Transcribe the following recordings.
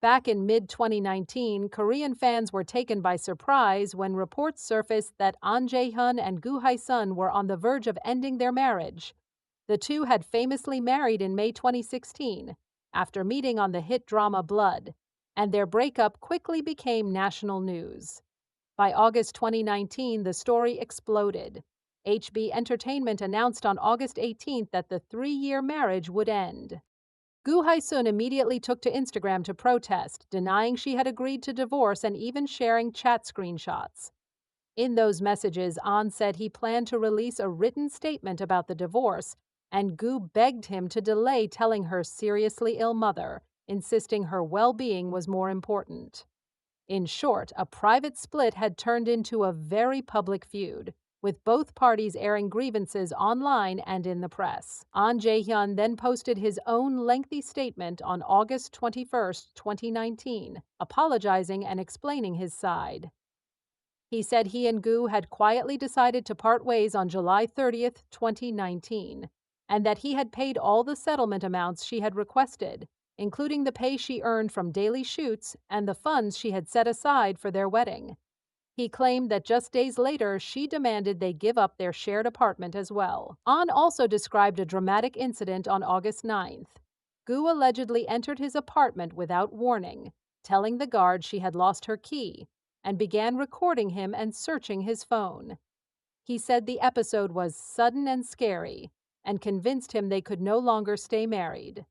Back in mid-2019, Korean fans were taken by surprise when reports surfaced that Ahn Jae-hyun and Hye-sun were on the verge of ending their marriage. The two had famously married in May 2016, after meeting on the hit drama Blood, and their breakup quickly became national news. By August 2019, the story exploded. HB Entertainment announced on August 18th that the three-year marriage would end. Gu Hye-sun immediately took to Instagram to protest, denying she had agreed to divorce and even sharing chat screenshots. In those messages, Ahn said he planned to release a written statement about the divorce, and Gu begged him to delay telling her seriously ill mother, insisting her well-being was more important. In short, a private split had turned into a very public feud, with both parties airing grievances online and in the press. Ahn Jae-hyun then posted his own lengthy statement on August 21, 2019, apologizing and explaining his side. He said he and Gu had quietly decided to part ways on July 30, 2019, and that he had paid all the settlement amounts she had requested, including the pay she earned from daily shoots and the funds she had set aside for their wedding. He claimed that just days later, she demanded they give up their shared apartment as well. Ahn also described a dramatic incident on August 9th. Gu allegedly entered his apartment without warning, telling the guard she had lost her key, and began recording him and searching his phone. He said the episode was sudden and scary, and convinced him they could no longer stay married.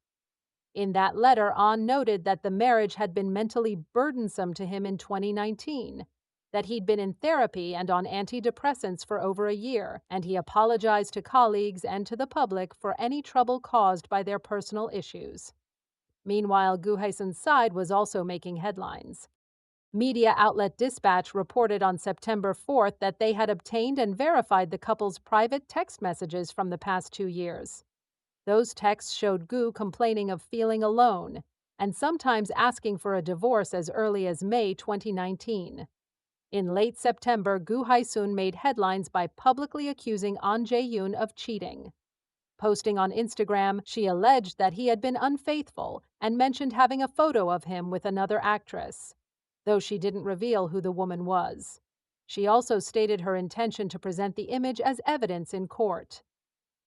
In that letter, Ahn noted that the marriage had been mentally burdensome to him in 2019, that he'd been in therapy and on antidepressants for over a year, and he apologized to colleagues and to the public for any trouble caused by their personal issues. Meanwhile, Gu Hye-sun's side was also making headlines. Media outlet Dispatch reported on September 4th that they had obtained and verified the couple's private text messages from the past 2 years. Those texts showed Gu complaining of feeling alone and sometimes asking for a divorce as early as May 2019. In late September, Gu Hye-sun made headlines by publicly accusing Ahn Jae-hyun of cheating. Posting on Instagram, she alleged that he had been unfaithful and mentioned having a photo of him with another actress, though she didn't reveal who the woman was. She also stated her intention to present the image as evidence in court.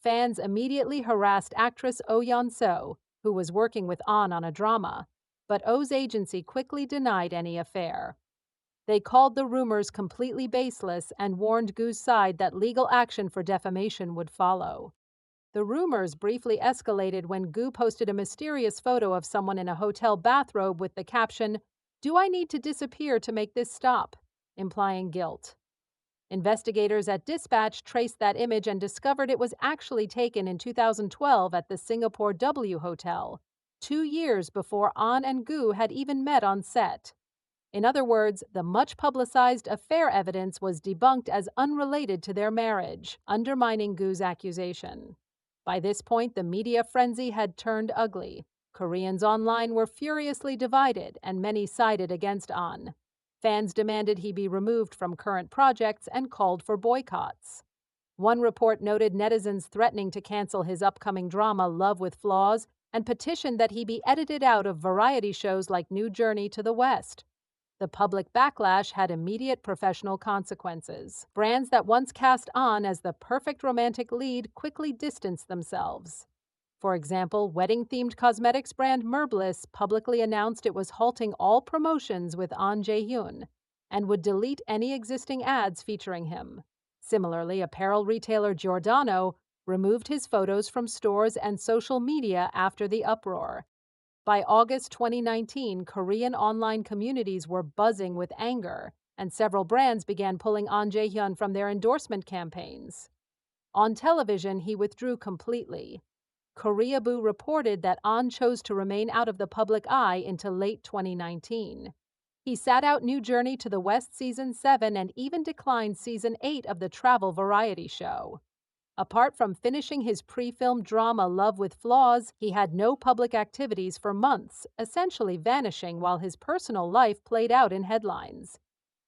Fans immediately harassed actress Oh Yeon-so, who was working with Ahn on a drama, but Oh's agency quickly denied any affair. They called the rumors completely baseless and warned Gu's side that legal action for defamation would follow. The rumors briefly escalated when Gu posted a mysterious photo of someone in a hotel bathrobe with the caption, "Do I need to disappear to make this stop?" implying guilt. Investigators at Dispatch traced that image and discovered it was actually taken in 2012 at the Singapore W Hotel, 2 years before Ahn and Gu had even met on set. In other words, the much-publicized affair evidence was debunked as unrelated to their marriage, undermining Gu's accusation. By this point, the media frenzy had turned ugly. Koreans online were furiously divided, and many sided against Ahn. Fans demanded he be removed from current projects and called for boycotts. One report noted netizens threatening to cancel his upcoming drama Love with Flaws and petitioned that he be edited out of variety shows like New Journey to the West. The public backlash had immediate professional consequences. Brands that once cast Ahn as the perfect romantic lead quickly distanced themselves. For example, wedding-themed cosmetics brand Merbliss publicly announced it was halting all promotions with Ahn Jae-hyun and would delete any existing ads featuring him. Similarly, apparel retailer Giordano removed his photos from stores and social media after the uproar. By August 2019, Korean online communities were buzzing with anger, and several brands began pulling Ahn Jae-hyun from their endorsement campaigns. On television, he withdrew completely. Koreaboo reported that Ahn chose to remain out of the public eye until late 2019. He sat out New Journey to the West Season 7 and even declined Season 8 of the travel variety show. Apart from finishing his pre-filmed drama Love with Flaws, he had no public activities for months, essentially vanishing while his personal life played out in headlines.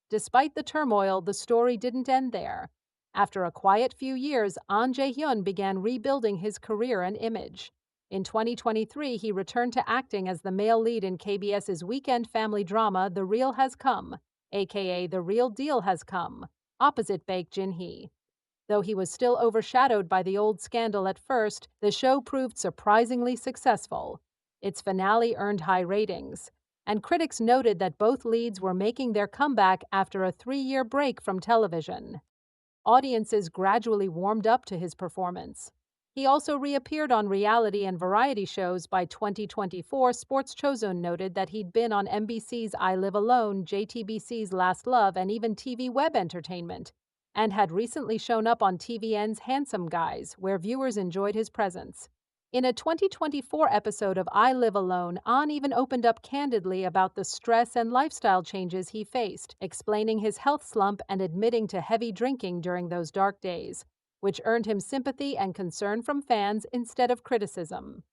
Despite the turmoil, the story didn't end there. After a quiet few years, Ahn Jae-hyun began rebuilding his career and image. In 2023, he returned to acting as the male lead in KBS's weekend family drama The Real Has Come, aka The Real Deal Has Come, opposite Baek Jin-hee. Though he was still overshadowed by the old scandal at first, the show proved surprisingly successful. Its finale earned high ratings, and critics noted that both leads were making their comeback after a 3-year break from television. Audiences gradually warmed up to his performance. He also reappeared on reality and variety shows. By 2024, Sports Chosun noted that he'd been on MBC's I Live Alone, JTBC's Last Love, and even TV Web Entertainment, and had recently shown up on TVN's Handsome Guys, where viewers enjoyed his presence. In a 2024 episode of I Live Alone, Ahn even opened up candidly about the stress and lifestyle changes he faced, explaining his health slump and admitting to heavy drinking during those dark days, which earned him sympathy and concern from fans instead of criticism.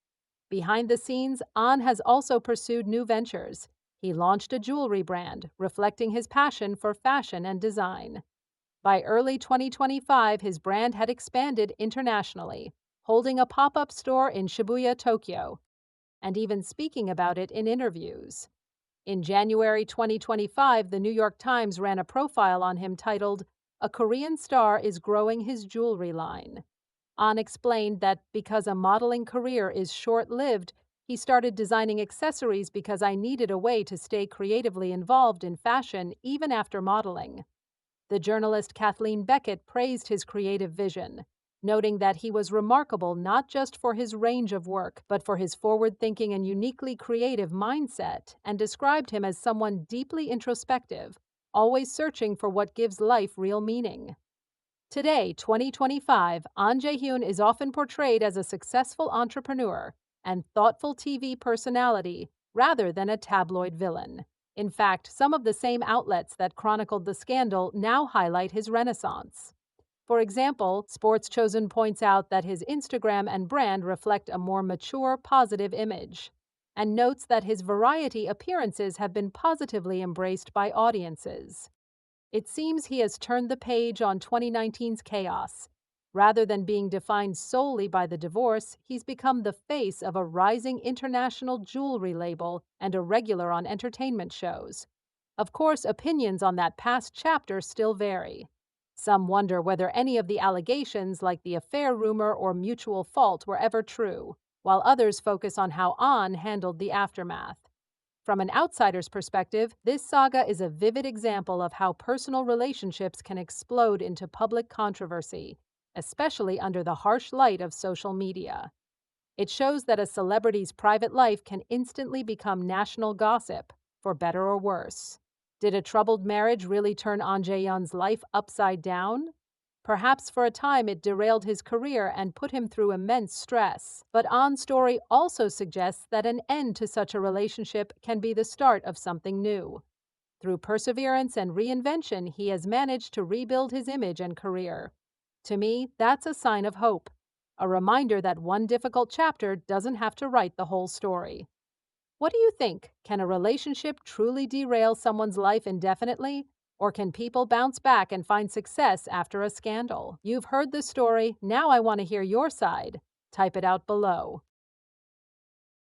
Behind the scenes, Ahn has also pursued new ventures. He launched a jewelry brand, reflecting his passion for fashion and design. By early 2025, his brand had expanded internationally, holding a pop-up store in Shibuya, Tokyo, and even speaking about it in interviews. In January 2025, the New York Times ran a profile on him titled, "A Korean Star is Growing His Jewelry Line." Ahn explained that because a modeling career is short-lived, he started designing accessories because I needed a way to stay creatively involved in fashion even after modeling. The journalist Kathleen Beckett praised his creative vision, noting that he was remarkable not just for his range of work, but for his forward-thinking and uniquely creative mindset, and described him as someone deeply introspective, always searching for what gives life real meaning. Today, 2025, Ahn Jae-hyun is often portrayed as a successful entrepreneur and thoughtful TV personality rather than a tabloid villain. In fact, some of the same outlets that chronicled the scandal now highlight his renaissance. For example, Sports Chosun points out that his Instagram and brand reflect a more mature, positive image, and notes that his variety appearances have been positively embraced by audiences. It seems he has turned the page on 2019's chaos. Rather than being defined solely by the divorce, he's become the face of a rising international jewelry label and a regular on entertainment shows. Of course, opinions on that past chapter still vary. Some wonder whether any of the allegations, like the affair rumor or mutual fault, were ever true, while others focus on how Ahn handled the aftermath. From an outsider's perspective, this saga is a vivid example of how personal relationships can explode into public controversy, especially under the harsh light of social media. It shows that a celebrity's private life can instantly become national gossip, for better or worse. Did a troubled marriage really turn Ahn Jae-hyun's life upside down? Perhaps for a time it derailed his career and put him through immense stress. But Ahn's story also suggests that an end to such a relationship can be the start of something new. Through perseverance and reinvention, he has managed to rebuild his image and career. To me, that's a sign of hope, a reminder that one difficult chapter doesn't have to write the whole story. What do you think? Can a relationship truly derail someone's life indefinitely? Or can people bounce back and find success after a scandal? You've heard the story. Now I want to hear your side. Type it out below.